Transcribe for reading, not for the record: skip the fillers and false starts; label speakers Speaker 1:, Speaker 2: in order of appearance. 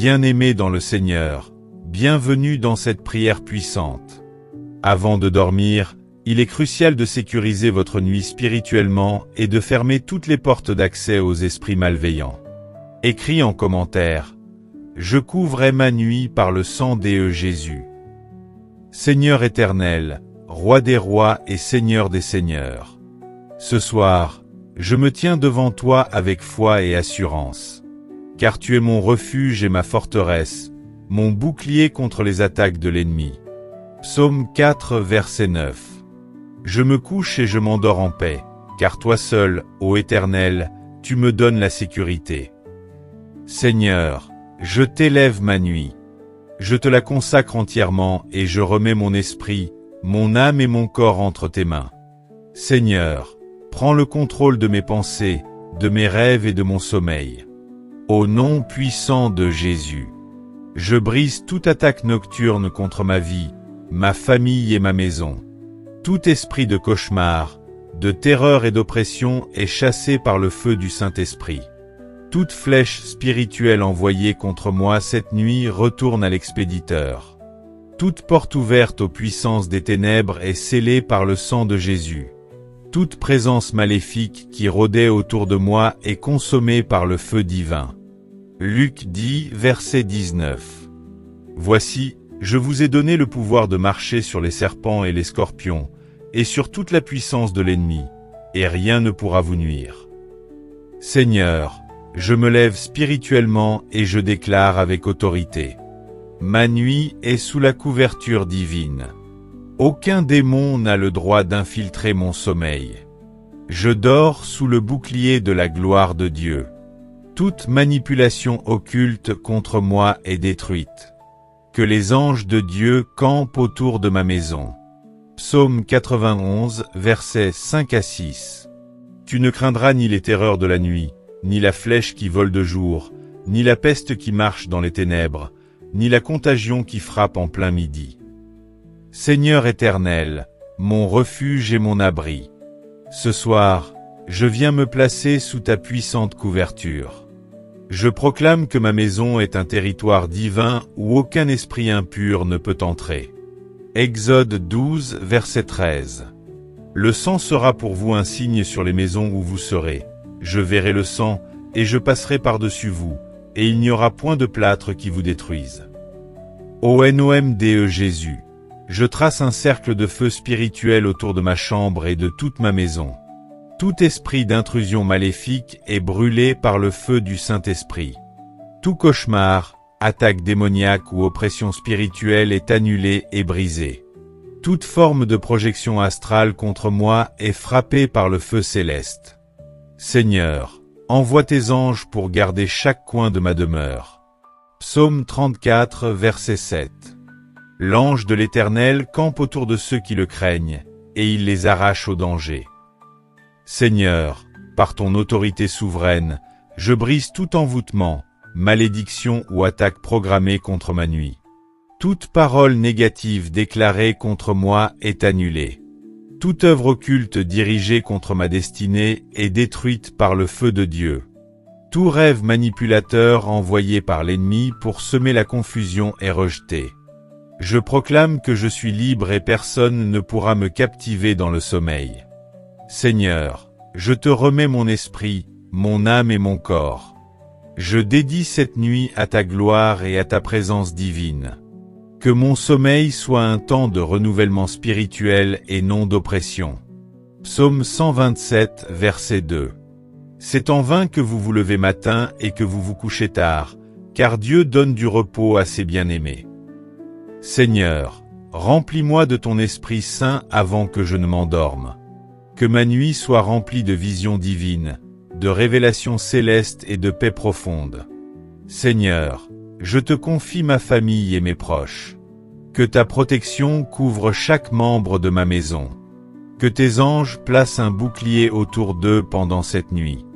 Speaker 1: bien-aimés dans le Seigneur, bienvenue dans cette prière puissante. Avant de dormir, il est crucial de sécuriser votre nuit spirituellement et de fermer toutes les portes d'accès aux esprits malveillants. Écris en commentaire: je couvrai ma nuit par le sang de Jésus. Seigneur éternel, Roi des rois et Seigneur des seigneurs. Ce soir, je me tiens devant toi avec foi et assurance. Car tu es mon refuge et ma forteresse, mon bouclier contre les attaques de l'ennemi. Psaume 4, verset 9. Je me couche et je m'endors en paix, car toi seul, ô Éternel, tu me donnes la sécurité. Seigneur, je t'élève ma nuit. Je te la consacre entièrement et je remets mon esprit, mon âme et mon corps entre tes mains. Seigneur, prends le contrôle de mes pensées, de mes rêves et de mon sommeil. Au nom puissant de Jésus, je brise toute attaque nocturne contre ma vie, ma famille et ma maison. Tout esprit de cauchemar, de terreur et d'oppression est chassé par le feu du Saint-Esprit. Toute flèche spirituelle envoyée contre moi cette nuit retourne à l'expéditeur. Toute porte ouverte aux puissances des ténèbres est scellée par le sang de Jésus. Toute présence maléfique qui rôdait autour de moi est consommée par le feu divin. Luc 10, verset 19. Voici, je vous ai donné le pouvoir de marcher sur les serpents et les scorpions, et sur toute la puissance de l'ennemi, et rien ne pourra vous nuire. Seigneur, je me lève spirituellement et je déclare avec autorité: ma nuit est sous la couverture divine. Aucun démon n'a le droit d'infiltrer mon sommeil. Je dors sous le bouclier de la gloire de Dieu. Toute manipulation occulte contre moi est détruite. Que les anges de Dieu campent autour de ma maison. Psaume 91, versets 5 à 6. Tu ne craindras ni les terreurs de la nuit, ni la flèche qui vole de jour, ni la peste qui marche dans les ténèbres, ni la contagion qui frappe en plein midi. Seigneur éternel, mon refuge et mon abri. Ce soir, je viens me placer sous ta puissante couverture. Je proclame que ma maison est un territoire divin où aucun esprit impur ne peut entrer. Exode 12, verset 13. Le sang sera pour vous un signe sur les maisons où vous serez. Je verrai le sang, et je passerai par-dessus vous, et il n'y aura point de plâtre qui vous détruise. Au nom de Jésus, je trace un cercle de feu spirituel autour de ma chambre et de toute ma maison. Tout esprit d'intrusion maléfique est brûlé par le feu du Saint-Esprit. Tout cauchemar, attaque démoniaque ou oppression spirituelle est annulé et brisé. Toute forme de projection astrale contre moi est frappée par le feu céleste. Seigneur, envoie tes anges pour garder chaque coin de ma demeure. Psaume 34, verset 7. L'ange de l'Éternel campe autour de ceux qui le craignent, et il les arrache au danger. Seigneur, par ton autorité souveraine, je brise tout envoûtement, malédiction ou attaque programmée contre ma nuit. Toute parole négative déclarée contre moi est annulée. Toute œuvre occulte dirigée contre ma destinée est détruite par le feu de Dieu. Tout rêve manipulateur envoyé par l'ennemi pour semer la confusion est rejeté. Je proclame que je suis libre et personne ne pourra me captiver dans le sommeil. Seigneur, je te remets mon esprit, mon âme et mon corps. Je dédie cette nuit à ta gloire et à ta présence divine. Que mon sommeil soit un temps de renouvellement spirituel et non d'oppression. Psaume 127, verset 2. C'est en vain que vous vous levez matin et que vous vous couchez tard, car Dieu donne du repos à ses bien-aimés. Seigneur, remplis-moi de ton Esprit Saint avant que je ne m'endorme. Que ma nuit soit remplie de visions divines, de révélations célestes et de paix profonde. Seigneur, je te confie ma famille et mes proches. Que ta protection couvre chaque membre de ma maison. Que tes anges placent un bouclier autour d'eux pendant cette nuit.